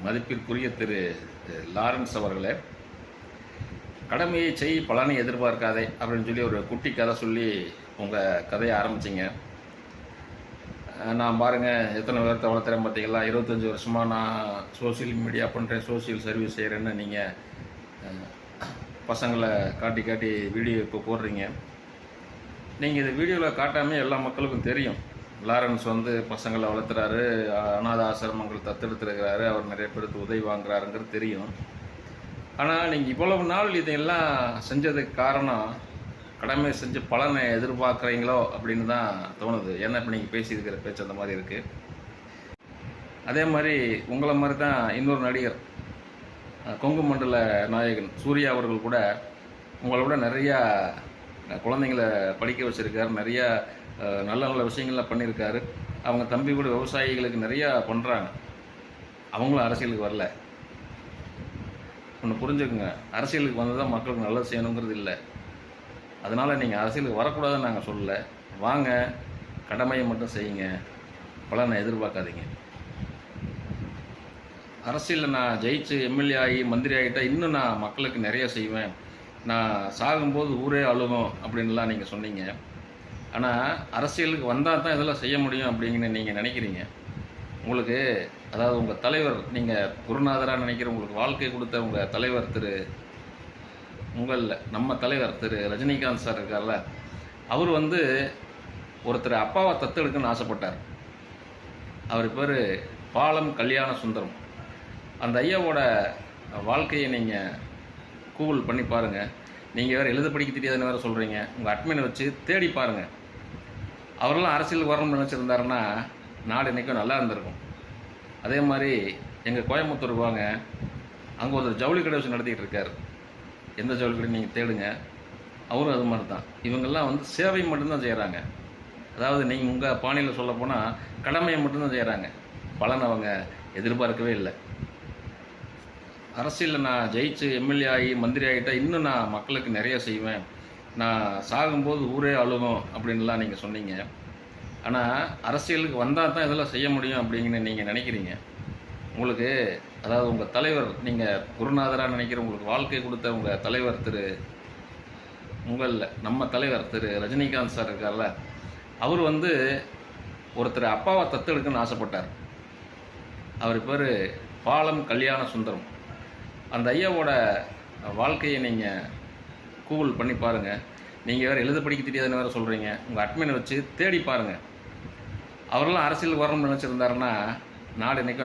மதிப்பிற்குரிய திரு லாரன்ஸ் அவர்களே, கடமையை செய் பலனை எதிர்பார்க்காதே அப்படின்னு சொல்லி ஒரு குட்டி கதை சொல்லி உங்கள் கதையை ஆரம்பிச்சிங்க. நான் பாருங்கள் எத்தனை பேர்த்த வளர்த்துறேன் பார்த்தீங்களா, 25 வருஷமாக நான் சோசியல் மீடியா பண்ணுறேன், சோசியல் சர்வீஸ் செய்கிறேன்னு நீங்கள் பசங்களை காட்டி காட்டி வீடியோ இப்போ போடுறீங்க. நீங்கள் இந்த வீடியோவில் காட்டாமல் எல்லா மக்களுக்கும் தெரியும். லாரன்ஸ் பசங்களை வளர்த்துறாரு, அநாத ஆசிரமங்கள் தத்தெடுத்துருக்கிறாரு, அவர் நிறைய பேருக்கு உதவி வாங்குறாருங்கிறது தெரியும். ஆனால் நீங்கள் இவ்வளவு நாள் இதையெல்லாம் செஞ்சதுக்கு காரணம் கடமை செஞ்சு பலனை எதிர்பார்க்குறீங்களோ அப்படின்னு தான் தோணுது. ஏன்னா இப்போ நீங்கள் பேசியிருக்கிற பேச்சு அந்த மாதிரி இருக்குது. அதே மாதிரி உங்களை மாதிரி தான் இன்னொரு நடிகர், கொங்கு மண்டல நாயகன் சூர்யா அவர்கள் கூட உங்களோட நிறையா குழந்தைங்களை படிக்க வச்சுருக்காரு, நிறையா நல்ல நல்ல விஷயங்கள்லாம் பண்ணியிருக்காரு. அவங்க தம்பி கூட விவசாயிகளுக்கு நிறையா பண்ணுறாங்க. அவங்களும் அரசியலுக்கு வரல. ஒன்று புரிஞ்சுக்குங்க, அரசியலுக்கு வந்து தான் மக்களுக்கு நல்லது செய்யணுங்கிறது இல்லை. அதனால் நீங்கள் அரசியலுக்கு வரக்கூடாதுன்னு நாங்கள் சொல்லலை. வாங்க, கடமையை மட்டும் செய்யுங்க, பலனை எதிர்பார்க்காதீங்க. அரசியலில் நான் ஜெயிச்சு எம்எல்ஏ ஆகி மந்திரி ஆகிட்டால் இன்னும் நான் மக்களுக்கு நிறைய செய்வேன், நான் சாகும்போது ஊரே அழுகும் அப்படின்லாம் நீங்கள் சொன்னீங்க. ஆனால் அரசியலுக்கு வந்தால் தான் இதெல்லாம் செய்ய முடியும் அப்படிங்கன்னு நீங்கள் நினைக்கிறீங்க. உங்களுக்கு அதாவது உங்கள் தலைவர், நீங்கள் குருநாதராக நினைக்கிற உங்களுக்கு வாழ்க்கை கொடுத்த உங்கள் தலைவர் நம்ம தலைவர் திரு ரஜினிகாந்த் சார் இருக்கார்ல, அவர் ஒருத்தர் அப்பாவை தத்தெடுக்குன்னு ஆசைப்பட்டார். அவர் பேர் பாலம் கல்யாண சுந்தரம். அந்த ஐயாவோட வாழ்க்கையை நீங்கள் கூகுள் பண்ணி பாருங்கள். நீங்கள் வேறு எழுத படிக்க தெரியாதுன்னு வேறு சொல்கிறீங்க. உங்கள் அட்மினை வச்சு தேடி பாருங்கள். அவரெல்லாம் அரசியலுக்கு வரணும்னு நினச்சிருந்தாருன்னா நாடு இன்றைக்கும் நல்லா இருந்திருக்கும். அதே மாதிரி எங்கள் கோயம்புத்தூர் வாங்க, அங்கே ஒரு ஜவுளி கடை வச்சு நடத்திக்கிட்டு இருக்கார். எந்த ஜவுளி கடை நீங்கள் தேடுங்க, அவரும் அது மாதிரி தான். இவங்கெல்லாம் சேவை மட்டும்தான் செய்கிறாங்க. அதாவது நீங்கள் உங்கள் பாணியில் சொல்ல போனால் கடமையை மட்டும்தான் செய்கிறாங்க, பலன் அவங்க எதிர்பார்க்கவே இல்லை. அரசியலில் நான் ஜெயிச்சு எம்எல்ஏ ஆகி மந்திரி ஆகிட்டால் இன்னும் நான் மக்களுக்கு நிறைய செய்வேன், நான் சாகும்போது ஊரே அழுகும் அப்படின்லாம் நீங்கள் சொன்னீங்க. ஆனால் அரசியலுக்கு வந்தால் தான் இதெல்லாம் செய்ய முடியும் அப்படிங்கன்னு நீங்கள் நினைக்கிறீங்க. உங்களுக்கு அதாவது உங்கள் தலைவர், நீங்கள் குருநாதராக நினைக்கிற உங்களுக்கு வாழ்க்கை கொடுத்த உங்கள் தலைவர் நம்ம தலைவர் திரு ரஜினிகாந்த் சார் இருக்கார்ல, அவர் ஒருத்தர் அப்பாவை தத்தெடுக்குன்னு ஆசைப்பட்டார். அவர் பேர் பாலம் கல்யாண சுந்தரம். அந்த ஐயாவோட வாழ்க்கையை நீங்கள் கூகுள் பண்ணி பாருங்கள். நீங்கள் வேறு எழுத படிக்க தெரியாதுன்னு வேறு சொல்கிறீங்க. உங்கள் அட்மினை வச்சு தேடி பாருங்கள். அவரெல்லாம் அரசியலுக்கு வரணும்னு நினச்சிருந்தாருன்னா நாடு இன்றைக்கும்